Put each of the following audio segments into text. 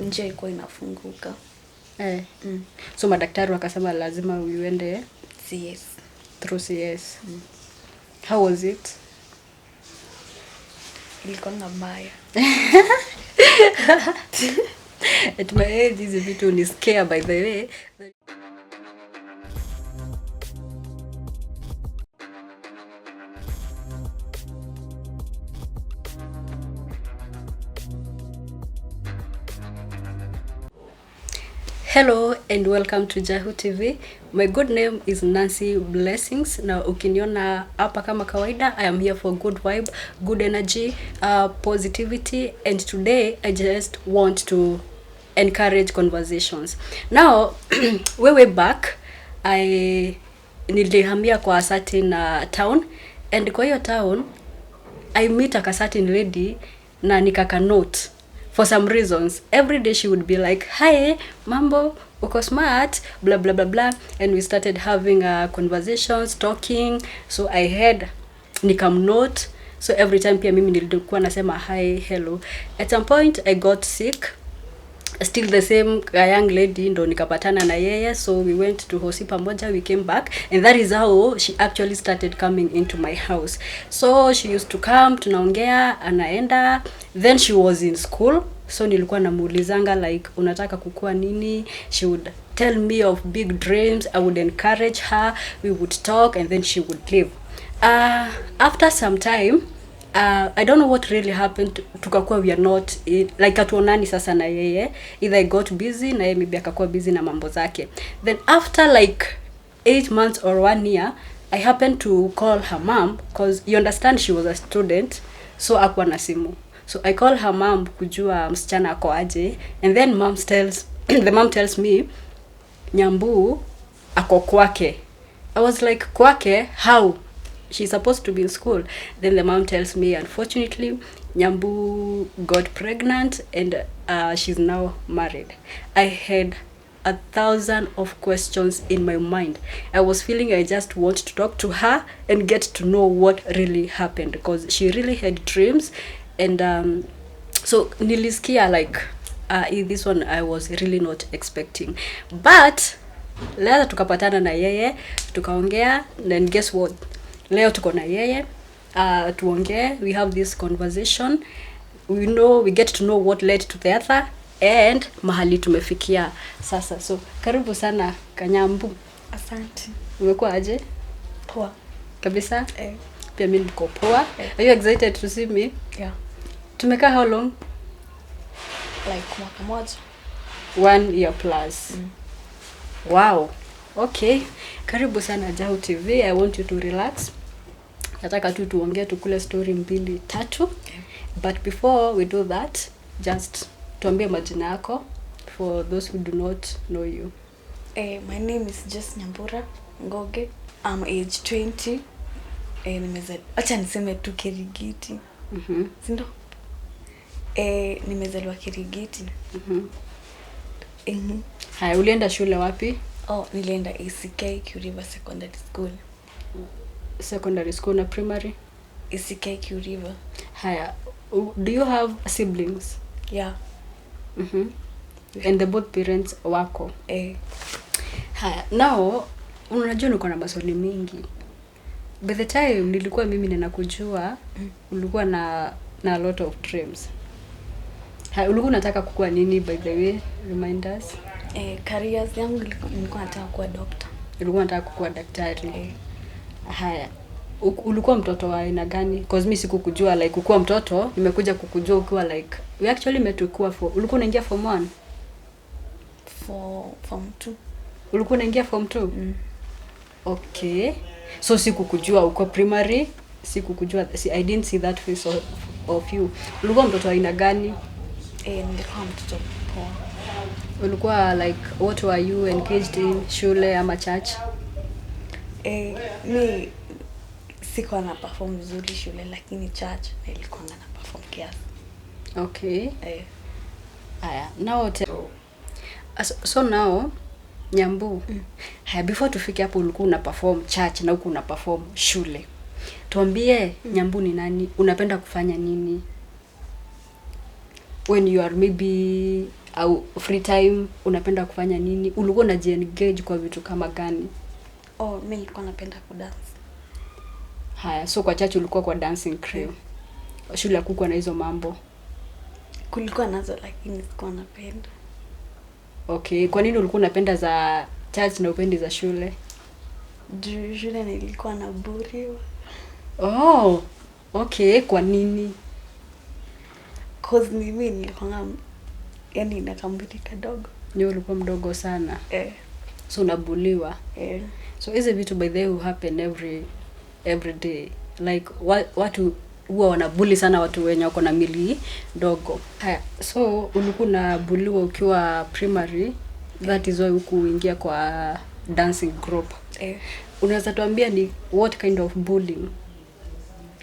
njia iko inafunguka. So madaktari wakasema lazima uende CS. Through CS. How was it? Ilikuwa mbaya. At my age hizi vitu ni scare by the way. Hello and welcome to Jahu TV. My good name is Nancy Blessings. Na ukiniona hapa kama kawaida, I am here for good vibe, good energy, positivity, and today I just want to encourage conversations. Now, way back, nilihamia kwa a certain town, and kwa hiyo town, I meet a certain lady na nikaka note. For some reasons, every day she would be like, "Hi, mambo, uko smart, blah blah blah blah," and we started having conversations, talking. So I had nikam note. So every time pia mimi nilikuwa nasema hi, hello. At some point I got sick. Still the same young lady ndo nikapatana na yeye, so we went to hosi pamoja, we came back, and that is how she actually started coming into my house. So she used to come, tunaongea, anaenda, then she was in school, so nilikuwa namuulizanga like unataka kukua nini. She would tell me of big dreams, I would encourage her, we would talk, and then she would leave. After some time, I don't know what really happened, tukakuwa we are not like atuonani sasa na yeye, either I got busy na yeye maybe akakuwa busy na mambo zake. Then after like 8 months or 1 year, I happened to call her mom, because you understand she was a student, so hakuwa na simu. So I call her mom kujua msichana ako aje, and then the mom tells me Nyambu ako kwake. I was like, kwake? How? She's supposed to be in school. Then the mom tells me, unfortunately, Nyambu got pregnant and she's now married. I had 1,000 of questions in my mind. I was feeling I just want to talk to her and get to know what really happened, because she really had dreams. And so nilisikia like this one I was really not expecting. But leo tukapatana na yeye, tukaongea, and guess what? Leo tuko na yeye, tuongee, we have this conversation, we get to know what led to the other, and mahali tumefikia sasa. So karibu sana Kanyambu. Asante. Umekuwa aje? Poa Kabisa? Pia mimi niko poa. Are you excited to see me? Yeah. Tumekaa how long? Like mwaka moja. 1 year plus. Wow. Okay. Karibu sana Jahu TV. I want you to relax. Nataka tu tuongee, tukule story 2 3. But before we do that, just tuambie majina yako for those who do not know you. My name is Jess Nyambura Ngoge. I'm age 20. Acha niseme tu Kirigiti. Sindo? Nimezaliwa Kirigiti. Hai, ulienda shule wapi? Nilienda ACK Kuriva Secondary School. Secondary school na primary? ACK Kuriva. Haya, do you have siblings? Yeah. And the both parents wako? Haya, now unajua niko na maswali mingi. By the time nilikuwa mimi ninakujua, ulikuwa na a lot of dreams. Haya, ulikuwa unataka kukua nini by the way? Remind us. Careers yangu nilikuwa nataka kuwa doctor. Ulikuwa unataka kukua daktari? Haya, ulikuwa mtoto wa aina gani? Because mimi sikukujua like ukua mtoto, nimekuja kukujua ukiwa like we actually met ukua ulikuwa unaingia form 1? Form 2. Ulikuwa unaingia form 2? Okay. So sikukujua uko primary, sikukujua, I didn't see that face of you. Ulikuwa mtoto wa aina gani? Nilikuwa mtoto poa. Ulikuwa like what were you engaged in, shule ama church? Mi sikuwa na perform vizuri shule, lakini church nilikuwa na perform kiasi. Okay. Haya, now so now Nyambu, before tufike hapo ulikuwa una perform church na huko una perform shule. Tuambie Nyambu ni nani? Unapenda kufanya nini? When you are maybe au free time unapenda kufanya nini? Ulikuwa unajiengage kwa vitu kama gani? Oh, mimi nilikuwa napenda kudance. Haya, so kwa church ulikuwa kwa dancing crew. Shule hakukuwa na hizo mambo. Kulikuwa nazo lakini sikuwa napenda. Okay, kwa nini ulikuwa unapenda za church na upendi za shule? Juu shule nilikuwa na buriwa. Oh, okay, kwa nini? Cause mimi nilikuwa yani nakamburi kadogo. Ni ulikuwa mdogo sana. So unabuliwa. So hizi vitu by the way happen every day. Like watu huwa wanabuli sana watu wenye wako na mili ndogo. Haya, so ulikuwa unabuliwa ukiwa primary, that is why ukuingia kwa dancing group. Unaweza tuambia ni what kind of bullying?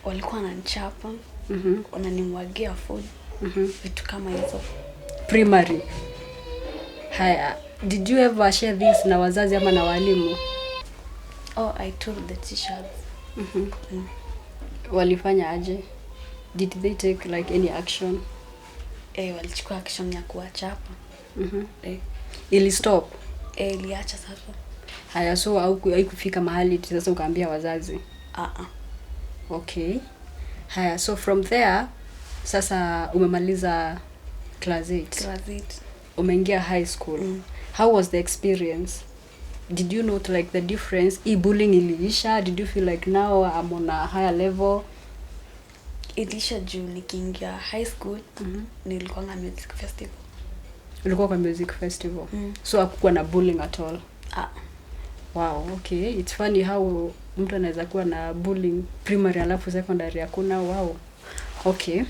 Walikuwa wananichapa. Wananimwagia food. Vitu kama hizo. Primary. Haya, did you ever share this na wazazi ama na walimu? Oh, I told the teachers. Walifanya aje? Did they take like any action? Walichukua action ya kuwachapa. Ili stop? Iliacha sasa. Haya, so haikufika mahali sasa ukaambia wazazi? Okay. Haya, so from there sasa umemaliza class 8. Class 8. Umeingia high school. How was the experience? Did you note like the difference? E-bullying iliisha? Did you feel like now I'm on a higher level? Ilisha juu nikiingia high school. Nilikuwa na music festival. Ulikuwa kwa music festival? So hakukuwa na bullying at all? Wow, okay. It's funny how mtu anaweza kuwa na bullying primary alafu secondary hakuna. Wow. Okay.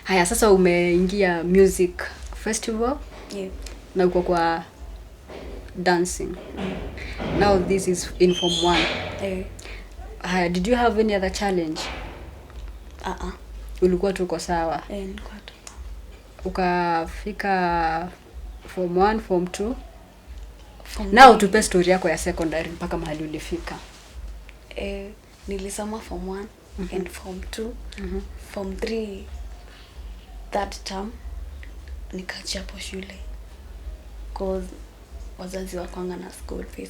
Haya, sasa umeingia music festival. Na uko kwa dancing. Now this is in form 1. Haya, did you have any other challenge? Ulikuwa tuko sawa? Nilikuwa tu. Ukafika form 1, form 2. Now tupe story yako ya secondary mpaka mahali ulifika. Nilisoma form 1 and form 2. Form 3 third term nikaachia hapo shule. Cause wazazi wakwanga na school fees.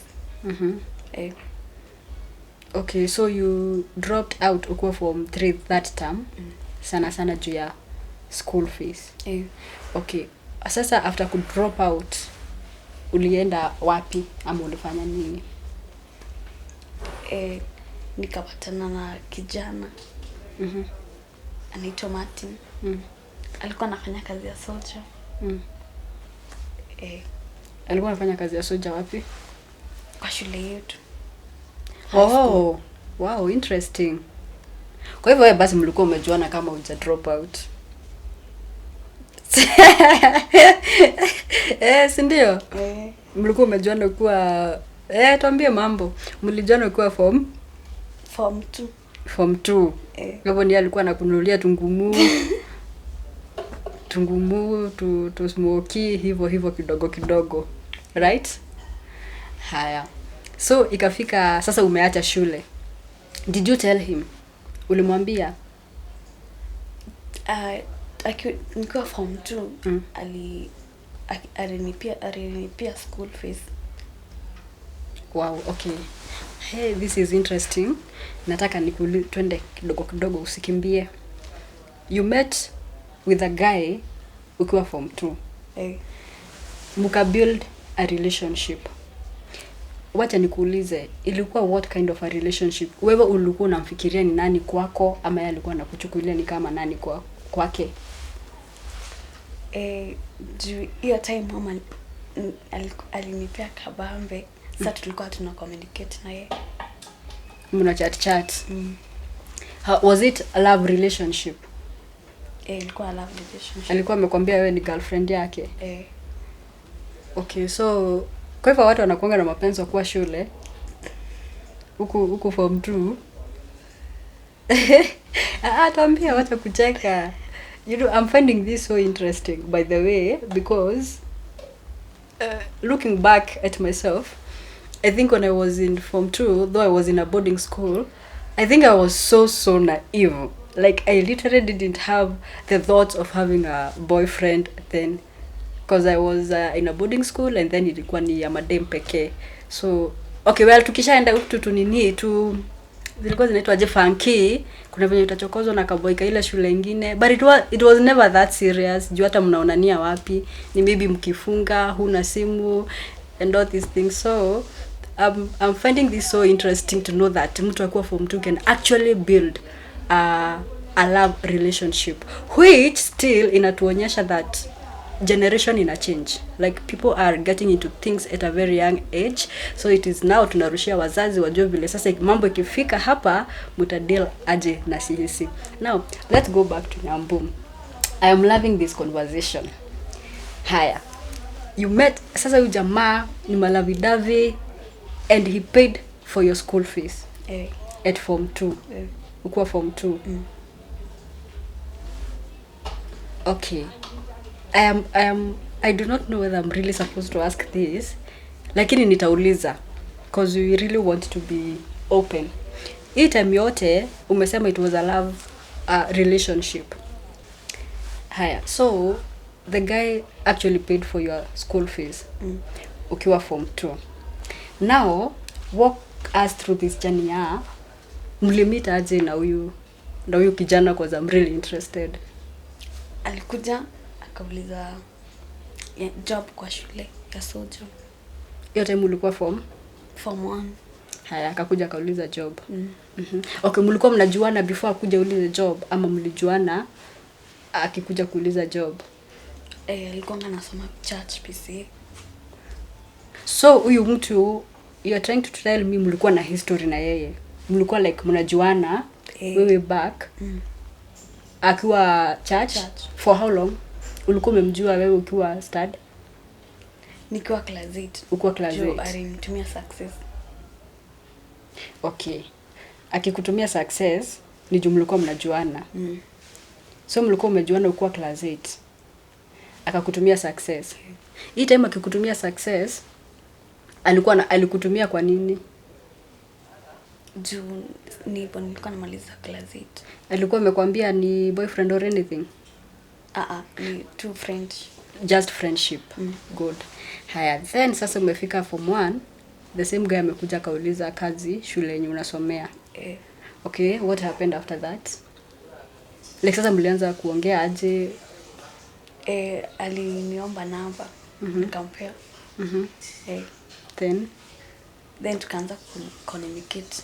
Okay, so you dropped out ukiwa form 3 third term. Sana juu ya school fees. Okay. Sasa after ku drop out ulienda wapi ama ulifanya nini? Nikapatana na kijana. Anaitwa Martin. Alikuwa anafanya kazi ya soldier. Alikuwa anafanya kazi ya soldier wapi? Kwa shule yetu. Oh, wow, interesting. Kwa hivyo basi mlikuwa umejuana kama uja drop out. Si ndio? Mlikuwa umejuana kuwa tuambie mambo. Mlijuana kuwa form 2. Form 2. Hapo ndiye alikuwa anakununulia tungumu. Tu smoky hivyo kidogo. Right? Haya. So ikafika sasa umeacha shule. Did you tell him? Ulimwambia? Nikiwa form 2 alinipia school fees. Wow, okay. Hey, this is interesting. Nataka twende kidogo usikimbie. You met with a guy ukiwa form 2. Muka build a relationship. Wacha nikuulize, ilikuwa what kind of a relationship? Wewe ulikuwa unamfikiria ni nani kwako ama yeye alikuwa anakuchukulia ni kama nani kwake? Juu hiyo time mama alinipea kabambe. Sasa tulikuwa tuna communicate na yeye. Mna chat. Was it a love relationship? Ilikuwa a love relationship. Alikuwa amekwambia wewe ni girlfriend yake? Okay, so kwa hivyo watu wanakuanga na mapenzi kwa shule. Huku form 2. Tuambie watu kucheka. You know, I'm finding this so interesting by the way because looking back at myself, I think when I was in form 2, though I was in a boarding school, I think I was so naive. Like I literally didn't have the thoughts of having a boyfriend then. because I was in a boarding school and then ilikuwa ni ya madem pekee. So okay, well tukishaenda huku tu nini tu zilikuwa zinaitwa je funky, kuna venye utachokozwa na kaboika ile shule nyingine, but it was never that serious. Juu hata mnaonania wapi, ni maybe mkifunga huna simu and all these things. So I'm finding this so interesting to know that mtu akiwa form 2 can actually build a love relationship, which still inatuonyesha that generation ina change, like people are getting into things at a very young age. So it is now tunarushia wazazi wajue vile sasa mambo ikifika hapa mutadeal aje na sisi. Now let's go back to Nyambu. I am loving this conversation. Haya, you met sasa huyu jamaa ni malavidavi and he paid for your school fees at form 2. Ukuwa form 2. Okay, I do not know whether I'm really supposed to ask this, lakini nitauliza because we really want to be open. Hii time yote umesema it was a love relationship. Haya, so the guy actually paid for your school fees ukiwa form 2. Now walk us through this journey ya mlimit aje na huyu kijana, because I'm really interested. Alikuja akauliza job kwa shule ya Sojo. Hiyo time ulikuwa form 1. Haya, akakuja akauliza job. Okay, mlikuwa mnajuana before akuja ulize job ama mlijuana akikuja kuuliza job? Alikuwa anasoma church PCA. So huyu mtu you are trying to tell me mlikuwa na history na yeye, mlikuwa like mnajuana wewe back akiwa church. For how long ulikuwa umemjua wewe ukiwa stud? Nikiwa class 8. Ukiwa class 8. Alinitumia success. Okay, akikutumia success ni jumla mlikuwa mnajuana. So mlikuwa umejuana ukiwa class 8, akakutumia success. Hii time akikutumia success alikutumia kwa nini? Juu nilikuwa namaliza class 8. Alikuwa amekwambia ni boyfriend or anything? Ni two friends. Just friendship. Good. Haya, then sasa umefika form 1, the same guy amekuja kauliza kazi shule yenye unasomea. Okay, what happened after that? Like sasa mlianza kuongea aje? Aliniomba namba, nikampea. Then tukaanza communicate.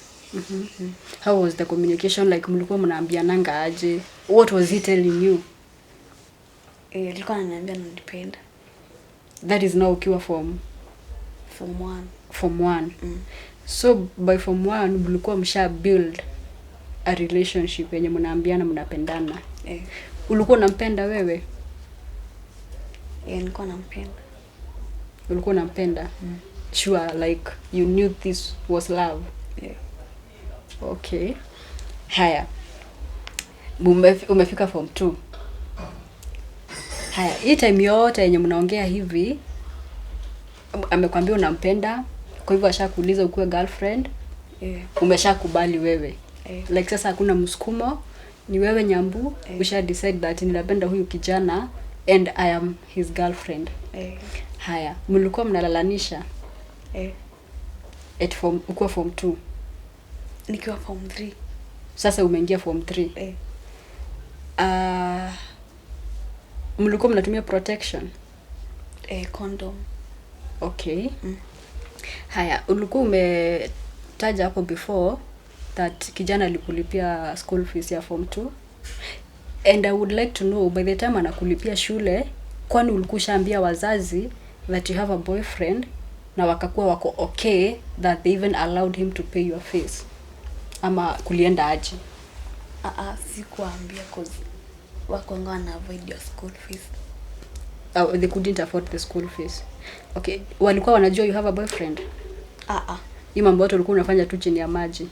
How was the communication like? Mlikuwa mnaambiananga aje? What was he telling you? Alikuwa ananiambia ananipenda. That is now ukiwa form 1. Form 1. So by form 1 mlikuwa msha build a relationship yenye mnaambiana mnapendana. Ulikuwa unampenda wewe? Nilikuwa nampenda. Ulikuwa unampenda? Sure, like you knew this was love. Okay. Haya, umefika form 2. Haya, hii time yote yenye mnaongea hivi amekwambia unampenda, kwa hivyo ashakuuliza ukuwe girlfriend. Umeshakubali wewe. Like sasa hakuna msukumo, ni wewe Nyambu usha decide that ninapenda huyu kijana and I am his girlfriend. Haya, mlikuwa mnalalanisha at form ukiwa form 2? Nikiwa form 3. Sasa umeingia form 3. Mlikuwa mnatumia protection? Condom. Okay. Haya, ulikuwa umetaja hapo before that kijana alikulipia school fees ya form 2, and I would like to know by the time anakulipia shule, kwani ulikuwa ushaambia wazazi that you have a boyfriend na wakakuwa wako okay that they even allowed him to pay your fees, ama kulienda aje? Sikuambia cause wakonga wana avoid your school fees. They couldn't afford the school fees. Okay, walikuwa wanajua you have a boyfriend? Hii mambo yote ulikuwa unafanya tu chini ya maji.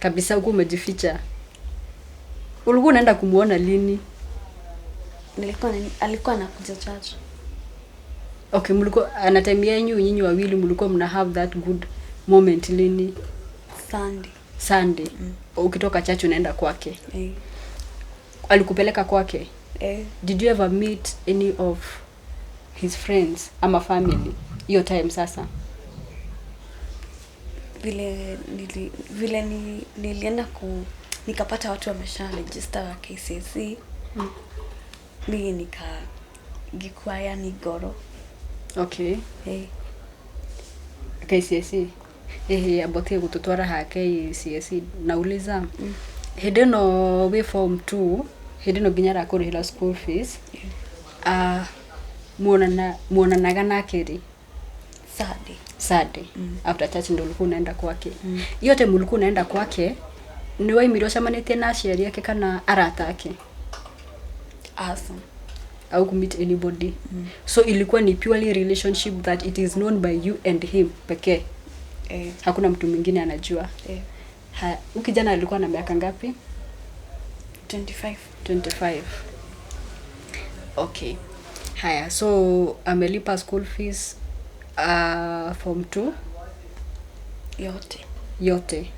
Kabisa huko umejificha. Ulikuwa unaenda kumuona lini? Alikuwa anakuja church. Okay, mlikuwa anatemia nyinyi wawili mlikuwa mna have that good moment lini? Sunday. Ukitoka church unaenda kwake. Alikupeleka kwake? Did you ever meet any of his friends ama family hiyo time sasa? Nilienda nikapata watu wamesha register wa KCSE. Mimi nikagikuaya ni Goro. Okay. KCSE. Abotie gututwara ha KCSE nauliza. Hedeno we form 2, hedeno ginyara kurihira school fees. Muonanaga nake ri? Saturday. After church ndo ulikuwa unaenda kwake. Yote mulikuwa unaenda kwake. Ni waimiro shamanete na aciari yake kana arata yake? Awesome. Au meet anybody. So ilikuwa ni purely relationship that it is known by you and him pekee. Hakuna mtu mwingine anajua. Ukijana alikuwa na miaka ngapi? 25. Okay. Haya, so amelipa school fees form 2 yote.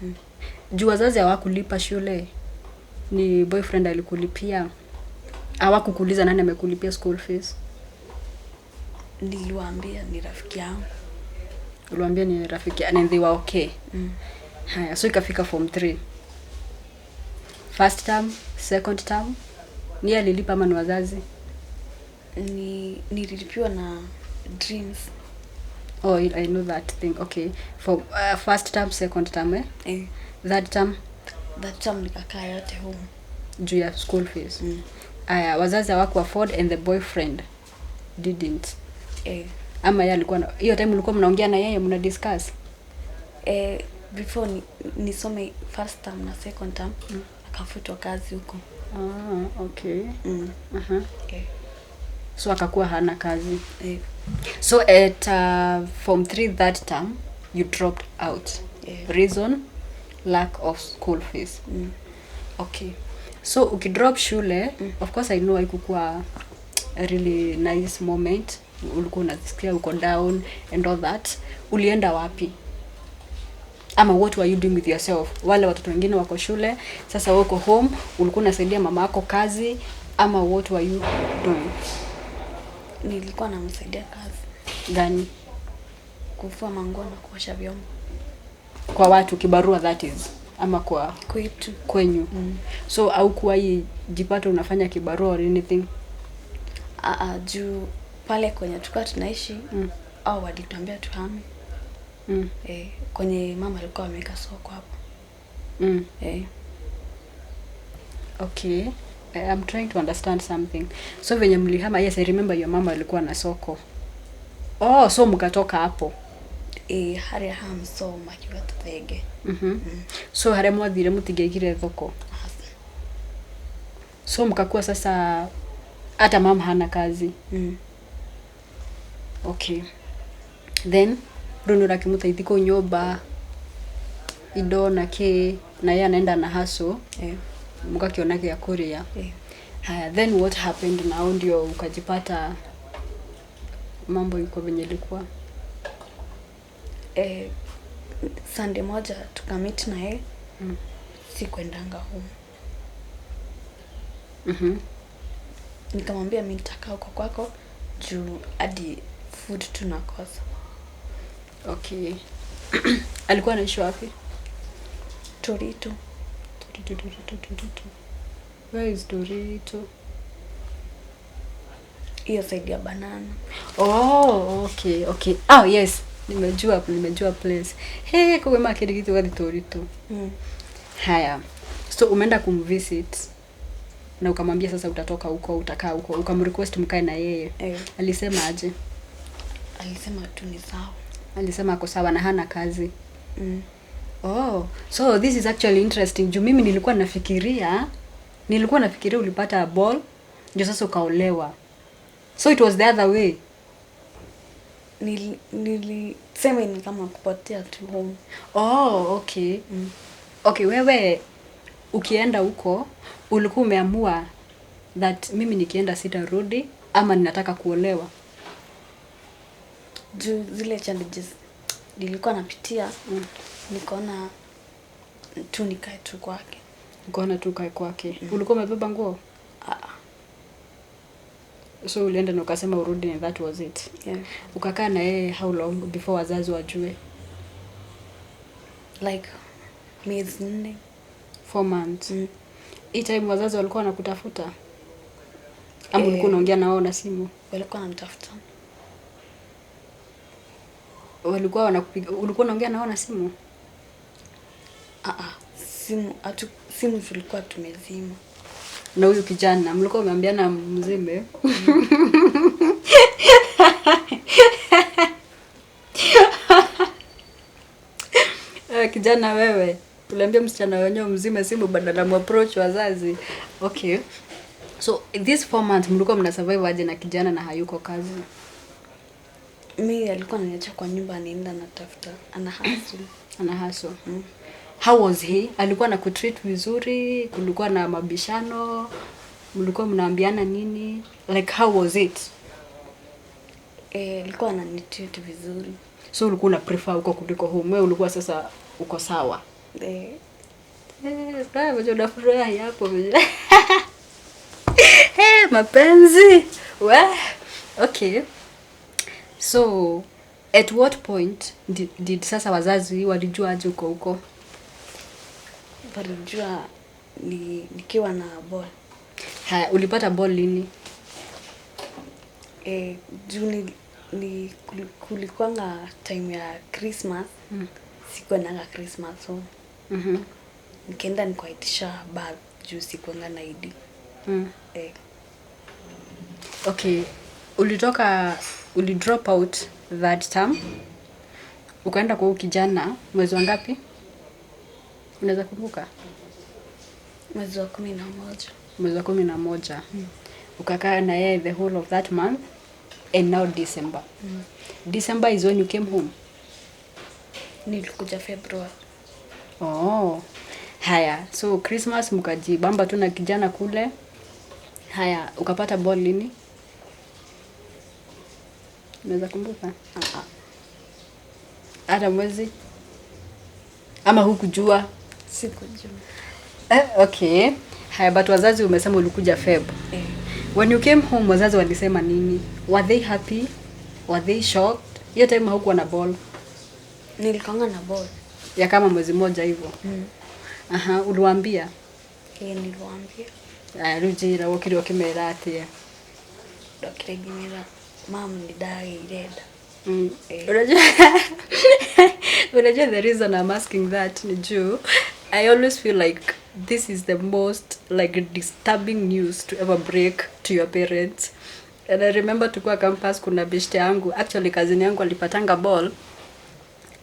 Juu wazazi hawakulipa shule, ni boyfriend alikulipia? Hawakukuuliza nani amekulipia school fees? Niliwaambia ni rafiki yangu. Uliwaambia ni rafiki and they were okay? Haya, so ikafika form 3. First term, second term, ni alilipa ama ni wazazi? Nililipiwa na Dreams. Oh, I know that thing. Okay. For first term, second term, That term nikakaa yote home. Juu ya school fees. Aya, wazazi hawaku afford and the boyfriend didn't. Ama yeye alikuwa hiyo time ulikuwa mnaongea na yeye mna discuss? Before nisome first term na second term, akafutwa kazi huko. Okay. So akakuwa hana kazi. So at form 3 that term you dropped out. Reason lack of school fees. Okay. So ukidrop shule, of course I know haikuwa a really nice moment. Ulikuwa unasikia uko down and all that. Ulienda wapi? Ama what were you doing with yourself? Wale watoto wengine wako shule, sasa wewe uko home, ulikuwa unasaidia mama yako kazi ama what were you doing? Nilikuwa namsaidia kazi. Gani? Kufua manguo na kuosha vyombo. Kwa watu kibarua that is ama kwa kwetu kwenyu? So au kuwa jipata unafanya kibarua or anything? Juu pale kwenye tulikuwa tunaishi au walituambia tuhame. Kwenye mama alikuwa ameweka soko hapo. Okay. I'm trying to understand something. So venye mlihama, yes I remember your mama alikuwa na soko. Oh, so mkatoka hapo. Hari ham so makiwa tutege. So hare mwathire mutigegire thoko. So mkakuwa sasa hata mama hana kazi. Okay. Then runura kimutaithia ko nyumba indo na ke na yeye anaenda na haso. Mkakiona kia kuria. Haya, then what happened now ndio ukajipata mambo yuko venye ilikuwa? Sunday moja tukamit na yeye. Sikuendanga home. Nikamwambia mimi nitakaa huko kwako juu hadi food tunakosa. Okay. Alikuwa anaishi wapi? Torito. Where is Torito? Hiyo side ya Banana. Oh, okay. Yes. Nimejua place. Kwa market kitu wadi Torito. Haya. So umeenda kumvisit na ukamwambia sasa utatoka huko, utakaa huko, ukamrequest mkae na yeye. Alisema aje? Alisema tu ni sawa. Alisema ako sawa na hana kazi. Oh, so this is actually interesting. Juu mimi nilikuwa nafikiria ulipata a ball ndio sasa ukaolewa. So it was the other way. Nilisema ni kama kupotea tu home. Oh, okay. Okay, wewe ukienda huko ulikuwa umeamua that mimi nikienda sitarudi ama ninataka kuolewa? Juu zile challenges nilikuwa napitia, nikaona tu nikae tu kwake. Ukaona tu kae kwake. Ulikuwa umebeba nguo? So ulienda na ukasema urudi and that was it. Yeah. Ukakaa na yeye how long before wazazi wajue? Like miezi 4. 4 months. Hii time wazazi walikuwa wanakutafuta? Ama ulikuwa unaongea na wao na simu? Walikuwa wananitafuta. Walikuwa wanakupiga, ulikuwa unaongea na wao na simu? Simu tulikuwa tumezima. Na huyu kijana mlikuwa umeambiana mzime? Kijana wewe, uliambia msichana wenyewe mzime simu badala mu-approach wazazi. Okay. So this 4 months mlikuwa mna survive aje na kijana na hayuko kazi? Mimi alikuwa ananiacha kwa nyumba, anaenda anatafuta, ana hustle. How was he? Alikuwa anakutreat vizuri? Kulikuwa na mabishano? Mlikuwa mnaambiana nini? Like how was it? Alikuwa ananitreat vizuri. So ulikuwa una prefer huko kuliko home? Wewe ulikuwa sasa uko sawa? Sawa, unafurahi hapo. Mapenzi. Okay. So at what point did sasa wazazi walijua aje uko huko? Walijua nikiwa na ball. Ulipata ball lini? Juni kulikuwa time ya Christmas. Sikuwa na Christmas so. Nikaenda nikaitisha bag juu sikuwa na ID. Okay. Ulidrop out that term. Ukaenda kwa kijana mwezi wa ngapi? Unaweza kumbuka? Mwezi wa 11. Mwezi wa 11. Ukakaa na yeye the whole of that month and now December. December is when you came home. Nilikuja February. Oh. Haya, so Christmas mkajibamba tu na kijana kule. Haya, ukapata ball lini? Unaweza kumbuka? Hata mwezi? Ama hukujua? Sikujua. Okay. Haya, but wazazi umesema ulikuja Feb. When you came home wazazi walisema nini? Were they happy? Were they shocked? Hiyo time haukuwa na ball? Nilikuwa na ball. Ya kama mwezi moja hivyo. Uliwaambia? Niliwaambia. Rujira wakiri wakimera atia. Dokirigimira mom ni dai ireda. Unajua the reason I'm asking that ni juu I always feel like this is the most like disturbing news to ever break to your parents. And I remember tukua campus kuna beshte yangu, actually cousin yangu alipatanga ball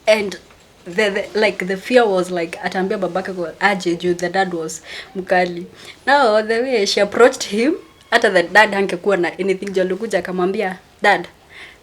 and the fear was like atambia babake kwa aje juu the dad was mkali. Now the way she approached him, hata the dad hangekuwa na anything, juu alikuja akamwambia, dad,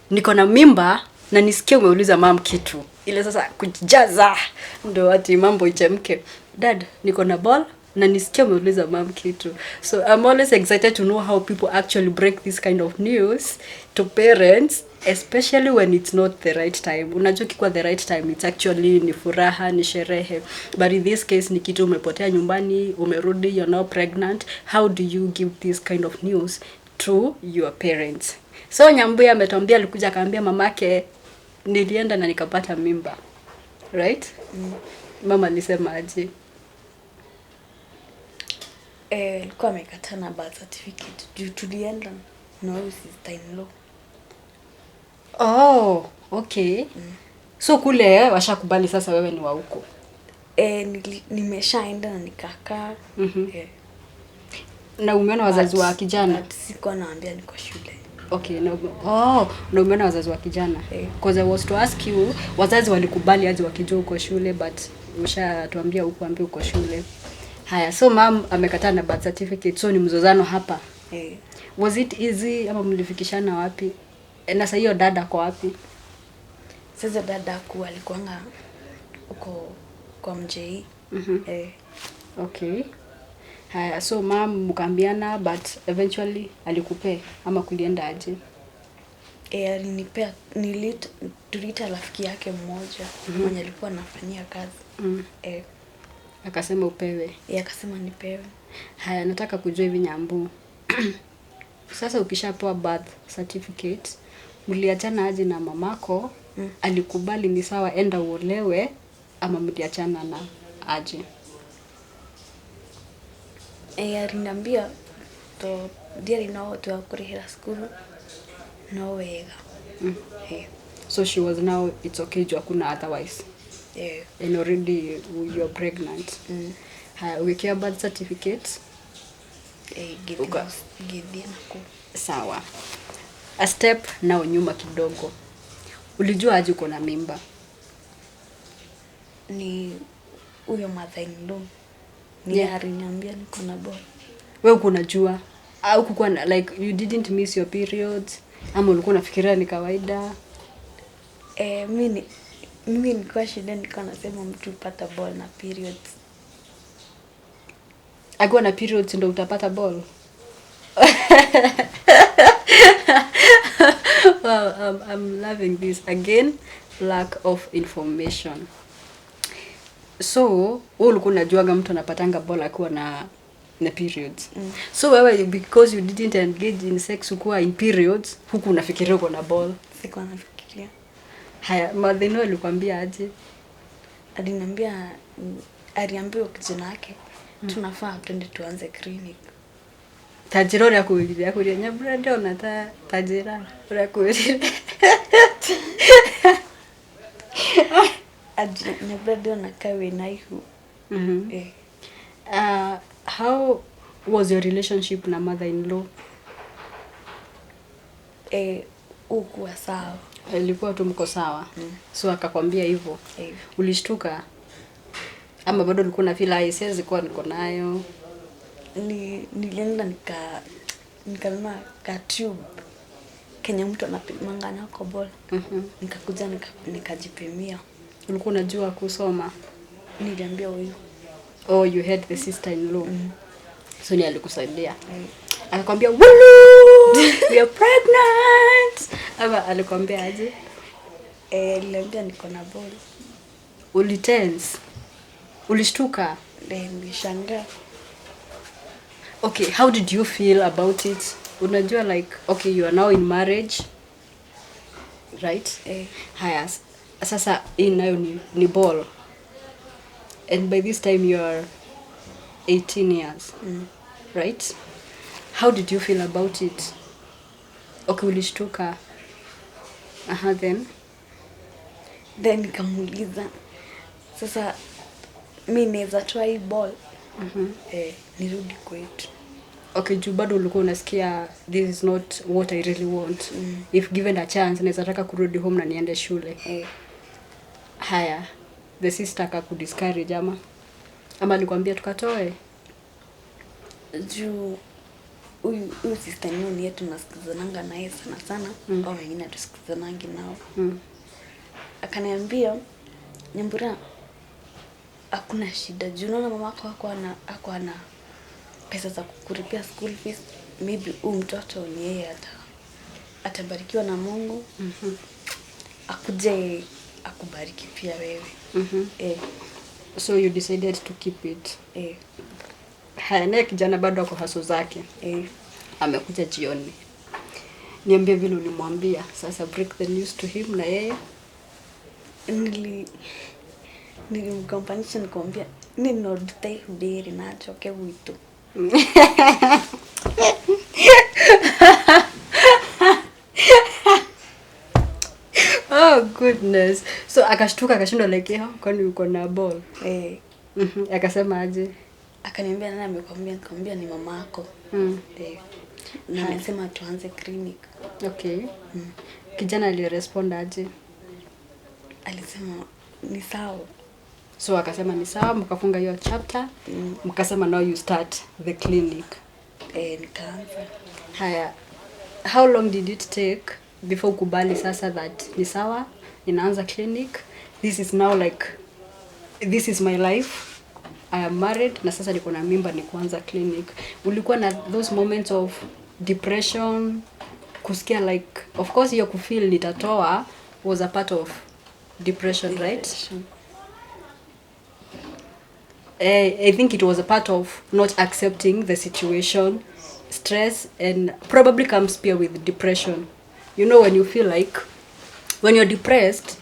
niko na mimba na nisikie umeuliza mom kitu. Ile sasa kujaza ndo ati mambo ichemke. Dad, niko na ball na nisikie umeuliza mom kitu. So I'm always excited to know how people actually break this kind of news to parents, especially when it's not the right time. Unajua kikuwa the right time, it's actually ni furaha, ni sherehe. But in this case ni kitu umepotea nyumbani, umerudi, you're now pregnant. How do you give this kind of news to your parents? So Nyambuya ametuambia alikuja akaambia mamake nilienda na nikapata mimba. Right? Mama alisema aje? Alikuwa amekataa na birth certificate. Juu tulienda na huyu sister-in-law. Oh, okay. So kule washakubali sasa wewe ni wa huko. Nimeshaenda na nikakaa. Na umeona wazazi wa kijana? Sikuwa naambia niko shule. Okay, na umeona wazazi wa kijana? Because I was to ask you, wazazi walikubali aje wakijua uko shule, but umeshatuambia huko ambia uko shule. Haya, so mom amekataa na birth certificate, so ni mzozano hapa. Was it easy ama mlifikishana wapi? Na sasa hiyo dada kwa wapi? Sasa dada alikuanga uko kwa mjei. Okay. Haya, so mom mkaambiana but eventually alikupea ama kulienda aje? Alinipea, tulita rafiki yake mmoja mwenye alikuwa anafanyia kazi. Akasema upewe. Akasema nipewe. Haya, nataka kujua hivi Nyambu. Sasa ukishapewa birth certificate, mliachana aje na mamako? Alikubali ni sawa enda uolewe ama mliachana na aje? Aliniambia to ndiari no twakurihira skuru no wega. So she was now it's okay juu hakuna otherwise. And already you're pregnant. Haya, ukiwa birth certificate Githia naku. Sawa. A step now nyuma kidogo. Ulijua aje uko na mimba? Ni huyo mother-in-law. Ni aliniambia niko na ball. Wewe uko unajua au kukuwa like you didn't miss your periods ama ulikuwa unafikiria ni kawaida? Mimi nilikuwa shida nilikuwa nasema mtu upata ball na periods. Akiwa na periods ndio utapata ball. Well, I'm loving this again, lack of information. So, wewe ulikuwa unajuaga mtu anapatanga ball akiwa na periods. So wewe because you didn't engage in sex ukuwa in periods, huku unafikiria uko na ball. Sikuwa nafikiria. Haya, madhino alikwambia aje? Aliambiwa kijana yake tunafaa twende tuanze clinic. Tajirori ya kuuliza nyabura ndio nata tajira ya kuuliza. Nyabura ndio nakawe na ihu. How was your relationship na mother-in-law? Ukuwa sawa. Ilikuwa tu mko sawa. So akakwambia hivyo. Ulishtuka? Ama bado ulikuwa na feel high siwezi kuwa niko nayo? Nilienda nikanunua ka tube Kenya mtu anapimanga nako ball. Nikakuja nikajipimia. Ulikuwa unajua kusoma? Niliambia huyu. Oh, you had the sister-in-law. So ni alikusaidia. Akakwambia, "Wulu! We are pregnant." Ama alikwambia aje? Niliambia niko na ball. Ulitense? Ulishtuka? Nilishangaa. Okay, how did you feel about it? Unajua like, okay, you are now in marriage, right? Haya, sasa hii nayo ni ball. And by this time you are 18 years, right? How did you feel about it? Okay, ulishtuka. Then nikamuuliza, sasa mimi naweza try ball? Nirudi kwetu. Okay, juu bado ulikuwa unasikia this is not what I really want. If given a chance, naweza taka kurudi home na niende shule. Haya, the sister akakudiscourage ama alikwambia tukatoe? Juu huyu sister ni yetu nasikizananga naye sana au wengine tusikizanangi nao. Akaniambia, Nyambura, hakuna shida. Juu unaona mamako hakuwa na pesa za kukulipia school fees. Maybe mtoto ni yeye atabarikiwa na Mungu. Akuje akubariki pia wewe. So you decided to keep it. Haya, naye kijana bado ako haso zake. Amekuja jioni. Niambie vile ulimwambia. Sasa break the news to him na yeye. Nilimkampanisha nikamwambia nino dutai huderi na choke wito. Oh goodness. So akashtuka akashindwa like kwani uko na ball? Akasema aje? Akaniambia nani amekwambia? Nikamwambia ni mama yako. Na amesema tuanze clinic. Okay. Kijana alirespond aje? Alisema ni sawa. So akasema ni sawa, mkafunga hiyo chapter, mkasema now you start the clinic. Nikaanza. Haya, how long did it take before kubali sasa that ni sawa, ninaanza clinic, this is now like, this is my life, I am married, na sasa niko na mimba ni kuanza clinic. Ulikuwa na those moments of depression, kusikia like, of course hiyo kufeel nitatoa was a part of depression, right? I think it was a part of not accepting the situation stress and probably comes pia with depression. You know, when you feel like when you're depressed,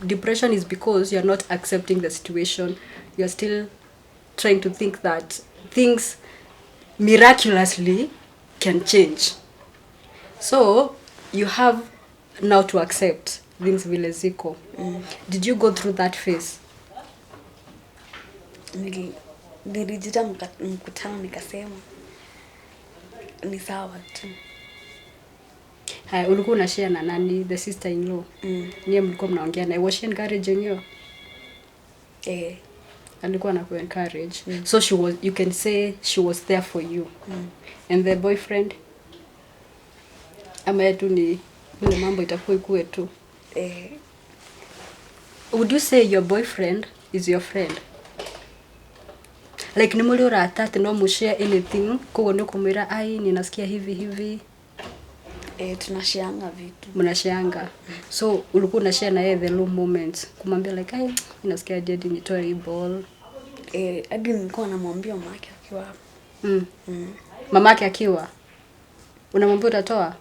depression is because you're not accepting the situation. You're still trying to think that things miraculously can change. So you have now to accept things vile ziko. Did you go through that phase? Nilijita mkutano nikasema ni sawa tu. Hai, ulikuwa unashare na nani? The sister in law. Niye mlikuwa mnaongea na was she encouraging you? Alikuwa anaku encourage. So she was, you can say she was there for you. And the boyfriend? Ama yetu ni ile mambo itakuwa ikuwe tu. Would you say your boyfriend is your friend? Like ni muri urata no mushare anything kogo ni kumwira ai ninasikia hivi. Tunashianga vitu. Mnashianga. So ulikuwa unashare na yeye the low moments. Kumwambia like ai ninasikia jadi nitoe hii ball. Hadi nilikuwa namwambia mamake akiwa hapo. Mamake akiwa. Unamwambia utatoa?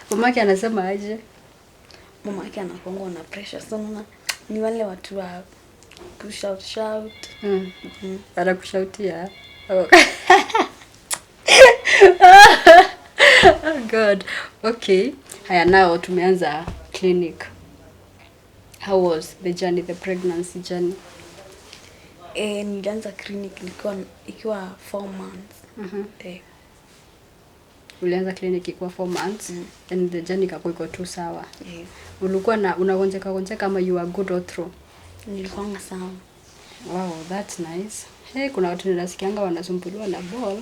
Mamake anasema aje? Mamake anakuanga na pressure sana. Ni wale watu wa shout. Para kushautia. Oh God. Okay. Haya, now tumeanza clinic. How was the journey, the pregnancy journey? Nilianza clinic ikiwa 4 months. Ulianza clinic ikiwa 4 months and the journey kako iko tu sawa. Ulikuwa na unagonjeka kama you are good or through? Nilikuwa sawa. Wow, that's nice. Hey, kuna watu ninasikianga wanasumbuliwa na ball.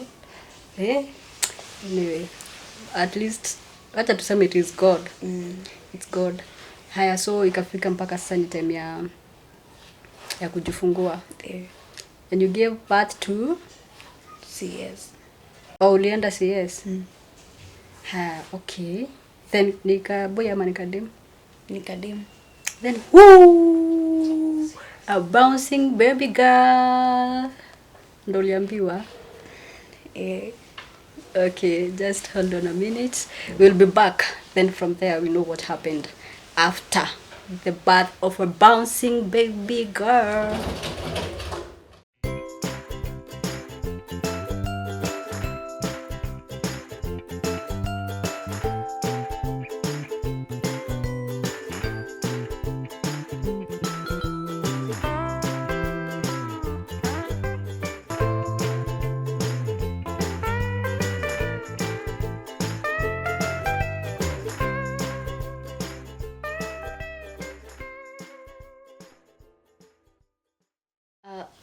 Anyway, at least acha tuseme it is God. It's God. Haya, so ikafika mpaka sasa ni time ya kujifungua. And you gave birth to CS. Oh, ulienda CS? Okay. Then nika boy ama nikadem? Nikadem. Then woo! A bouncing baby girl. Ndo uliambiwa? Okay, just hold on a minute. We'll be back. Then from there we know what happened after the birth of a bouncing baby girl.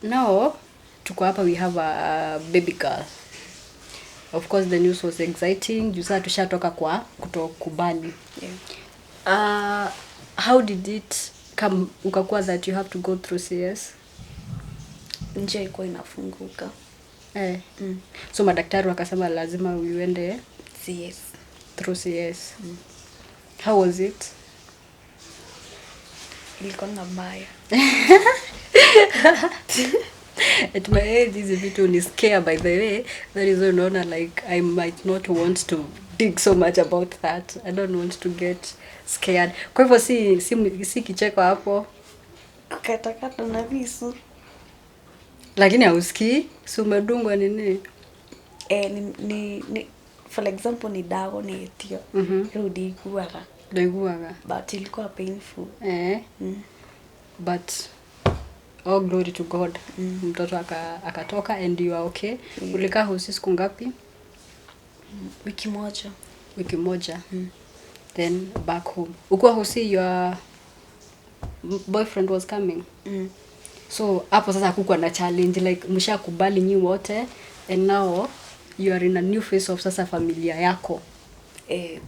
Now tuko hapa, we have a baby girl. Of course the news was exciting. Jusa tushatoka kwa kutokubali. How did it come ukakuwa that you have to go through CS? Njia iko inafunguka. So madaktari wakasema lazima uende CS. Through CS. How was it? Ilikuwa mbaya. At my age, these people ni scare, by the way. That is why unaona like I might not want to dig so much about that. I don't want to get scared. Kwa hivyo si kicheko hapo. Katakata na visu. Lakini hausikii? Si umedungwa nini? Ni for example ni dago ni etio. Rudi ikuwaga. Ndaiguaga. But ilikuwa painful. But all glory to God. Mtoto akatoka and you are okay. Ulikaa hosi siku ngapi? Wiki moja. Then back home. Ukuwa hosi your boyfriend was coming. So hapo sasa hakukuwa na challenge like mshakubali nyi wote and now you are in a new phase of sasa familia yako.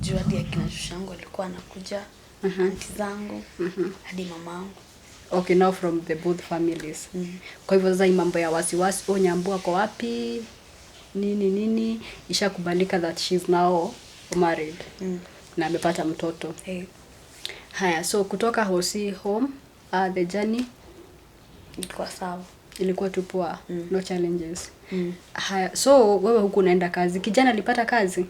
Juu hadi akina shushangu alikuwa anakuja, aunti zangu, hadi mamangu. Okay, now from the both families. Kwa hivyo sasa mambo ya wasiwasi, Nyambua kwa wapi? Nini ishakubalika that she's now married. Na amepata mtoto. Haya, so kutoka hosi home, the journey ilikuwa sawa. Ilikuwa tu poa, no challenges. Haya, so wewe huku unaenda kazi. Kijana alipata kazi?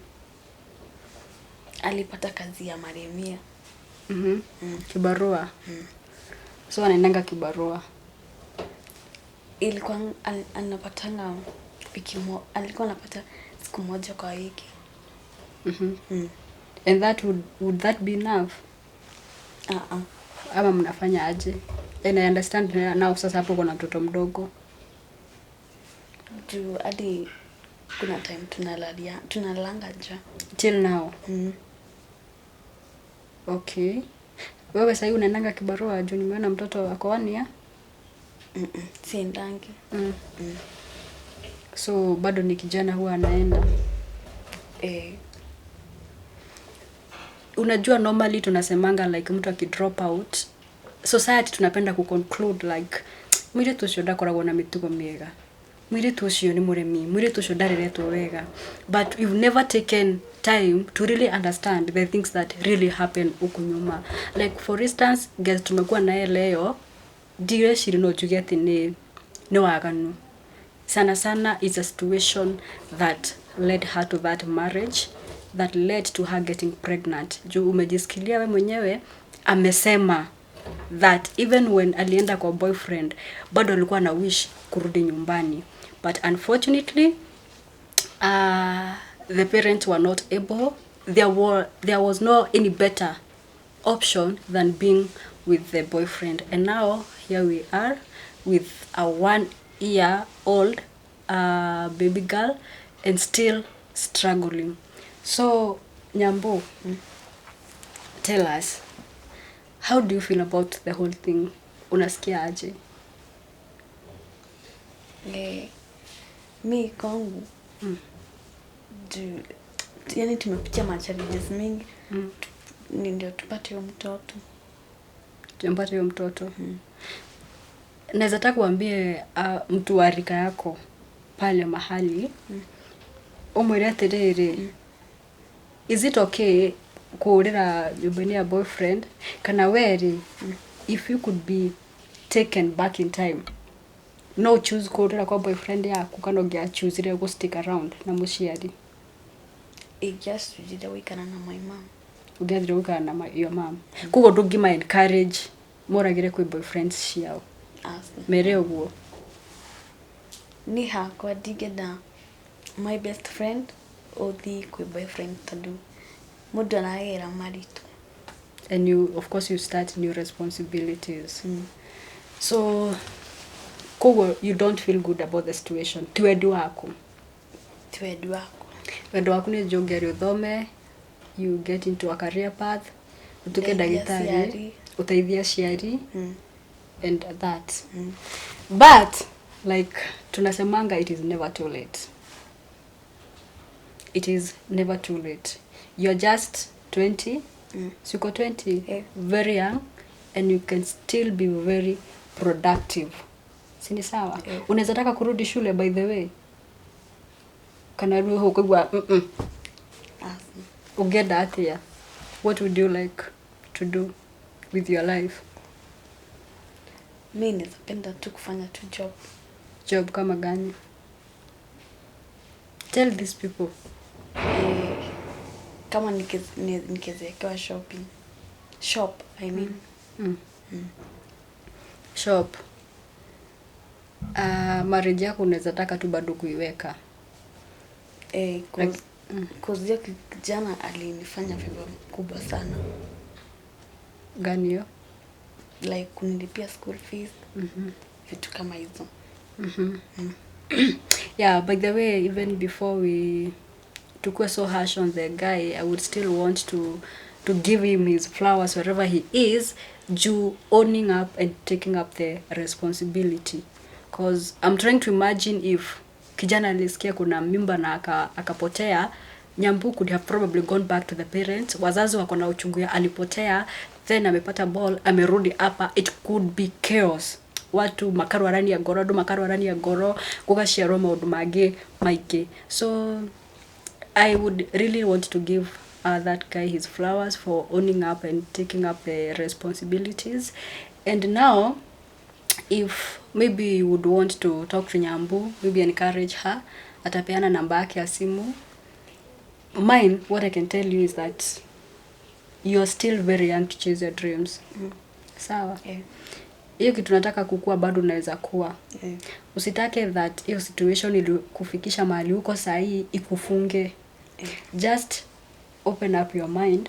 Alipata kazi ya maremia. Kibarua. So anaendanga kibarua. Ilikuwa anapatanga alikuwa anapata siku moja kwa wiki. And that would that be enough? Ama mnafanya aje? And I understand now sasa hapo kuna mtoto mdogo. Juu hadi kuna time tunalanga nje. Till now. Okay. Wewe sasa unaendanga kibarua juu nimeona mtoto wako 1 year? Siendangi. So bado ni kijana huwa anaenda. Unajua normally tunasemanga like mtu akidrop out, society tunapenda kuconclude like mwire tucio ndakoragwo na mitugo miega, mwire tucio ni muremi, mwire tucio ndareretwo wega, but you've never taken time to really understand the things that really happen huku nyuma. Like for instance, guest tumekuwa naye leo, direct no juge ati ni waganu sana is a situation that led her to that marriage, that led to her getting pregnant. Juu umejisikilia we mwenyewe amesema that even when alienda kwa boyfriend bado alikuwa na wish kurudi nyumbani, but unfortunately the parents were not able. There was no any better option than being with the boyfriend, and now here we are with a 1-year-old baby girl and still struggling. So Nyambo, tell us, how do you feel about the whole thing? Unasikia aje? Mi kwangu yani tumepitia challenges mingi ndio tupate mtoto. Tumpate mtoto. Naweza taka kuambie mtu wa rika yako pale mahali umwire atiriri, is it okay kuurira nyumbani ya boyfriend kana weri if you could be taken back in time, no choose kuurira kwa boyfriend yaku kana ungia choose ile go stick around na muciari? Just ujida wikana na my mom. Ugathire wikana na your mom. Kugo ndungima encourage moragire kwi boyfriends ciao. Mere uguo. Ni hakwa ndigenda my best friend othi kwi boyfriend tadu mundu anagera maritu. And you, of course, you start new responsibilities. So kugo you don't feel good about the situation. Twedu wako wendo waku ni jongeri uthome, you get into a career path, utuke dagitari, utaithia ciari, and that. But like tunasemanga, it is never too late. It is never too late. You're just 20. Siko 20, very young, and you can still be very productive. Sini sawa? Unaweza taka kurudi shule by the way? Kana ruho hukugwa ugeda atia. What would you like to do with your life? Mimi napenda tu kufanya tu job. Job kama gani? Tell these people. Kama nikezekewa shopping. Shop, I mean. Shop. Marriage yako unaweza taka tu bado kuiweka. Kuzia kijana alinifanya favor kubwa sana. Gani hiyo? Like kunilipia school fees. Vitu kama hizo. Yeah, by the way, even before we took so harsh on the guy, I would still want to give him his flowers wherever he is, due owning up and taking up the responsibility. Because I'm trying to imagine if kijana alisikia kuna mimba na akapotea, Nyambu could have probably gone back to the parents. Wazazi wako na uchungu ya alipotea, then amepata ball, amerudi hapa, it could be chaos. Watu makaru arani ya goro, do makaru arani ya goro, gugashia maundu mage maige. So I would really want to give that guy his flowers for owning up and taking up the responsibilities. And now if maybe you would want to talk to Nyambu, maybe encourage her, atapeana namba yake ya simu. Mine, what I can tell you is that you're still very young to chase your dreams. Sawa? Hiyo kitu nataka kukua bado unaweza kuwa. Usitake that hiyo situation ili kufikisha mahali uko sahi ikufunge. Just open up your mind.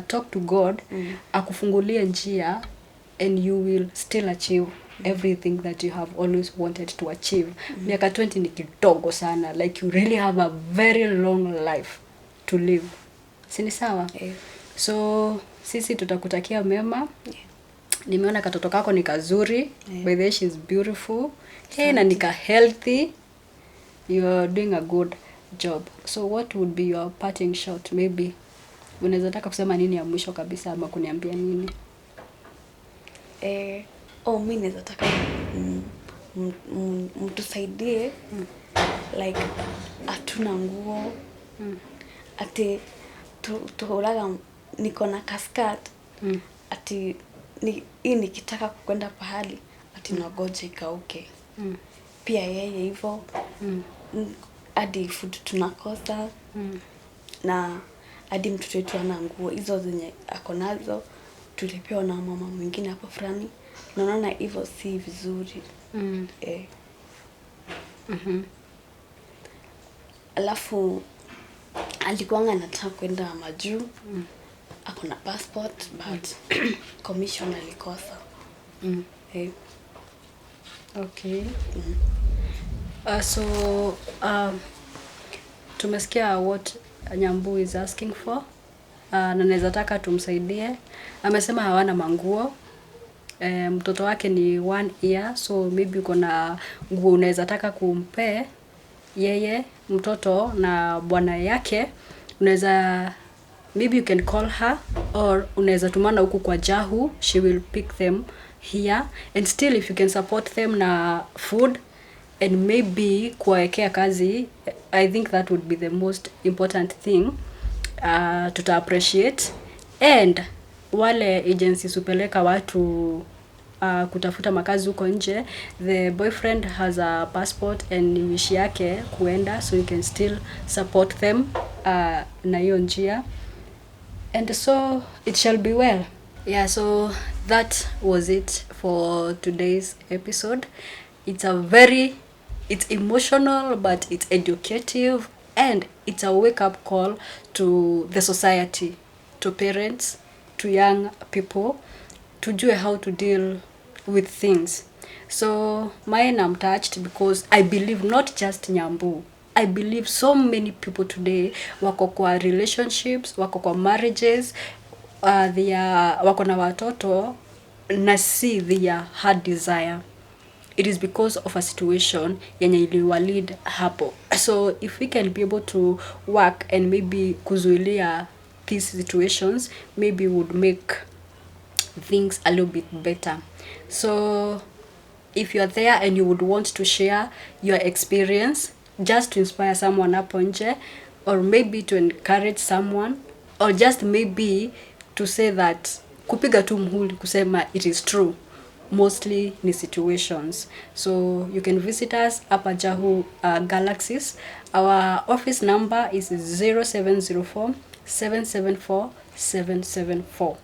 Talk to God. Akufungulie njia and you will still achieve everything that you have always wanted to achieve. Miaka 20 ni kidogo sana. Like you really have a very long life to live. Sini sawa? So sisi tutakutakia mema. Nimeona katoto kako ni kazuri. By the way, she's beautiful. Hey, na nika healthy. You're doing a good job. So what would be your parting shot? Maybe unaweza taka kusema nini ya mwisho kabisa ama kuniambia nini? Mimi naweza taka mtusaidie. Like hatuna nguo. Ati tuhulaga niko na kaskat. Ati hii nikitaka kwenda pahali ati nagoje ikauke. Pia yeye hivyo. Hadi food tunakosa. Na hadi mtoto wetu ana nguo hizo zenye ako nazo tulipewa na mama mwingine hapo fulani. Naona hivyo si vizuri. Alafu alikuwa anataka kwenda majuu. Ako na passport but commission alikosa. Okay. So tumesikia what Nyambu is asking for. Na naweza taka tumsaidie. Amesema hawana manguo. Mtoto wake ni 1 year, so maybe uko na nguo unaweza taka kumpe yeye mtoto na bwana yake. Unaweza, maybe you can call her or unaweza tumana huku kwa Jahu. She will pick them here, and still if you can support them na food and maybe kuwekea kazi, I think that would be the most important thing. Tuta appreciate. And wale agencies upeleka watu kutafuta makazi huko nje, the boyfriend has a passport and ni wish yake kuenda, so you can still support them na hiyo njia, and so it shall be well. Yeah, so that was it for today's episode. It's emotional, but it's educative, and it's a wake-up call to the society, to parents, to young people, tujue how to deal with things. So mine, I'm touched because I believe not just Nyambu, I believe so many people today wako kwa relationships, wako kwa marriages, wako na watoto na si their heart desire. It is because of a situation yenye iliwa lead hapo. So if we can be able to work and maybe kuzuilia these situations, maybe would make things a little bit better. So if you're there and you would want to share your experience just to inspire someone hapo nje, or maybe to encourage someone, or just maybe to say that kupiga tu mhuri kusema it is true, mostly ni situations. So you can visit us hapa Jahu Galaxies. Our office number is 0704 774 774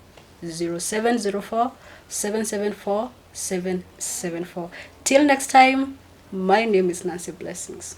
0704 774 774. Till next time, my name is Nancy Blessings.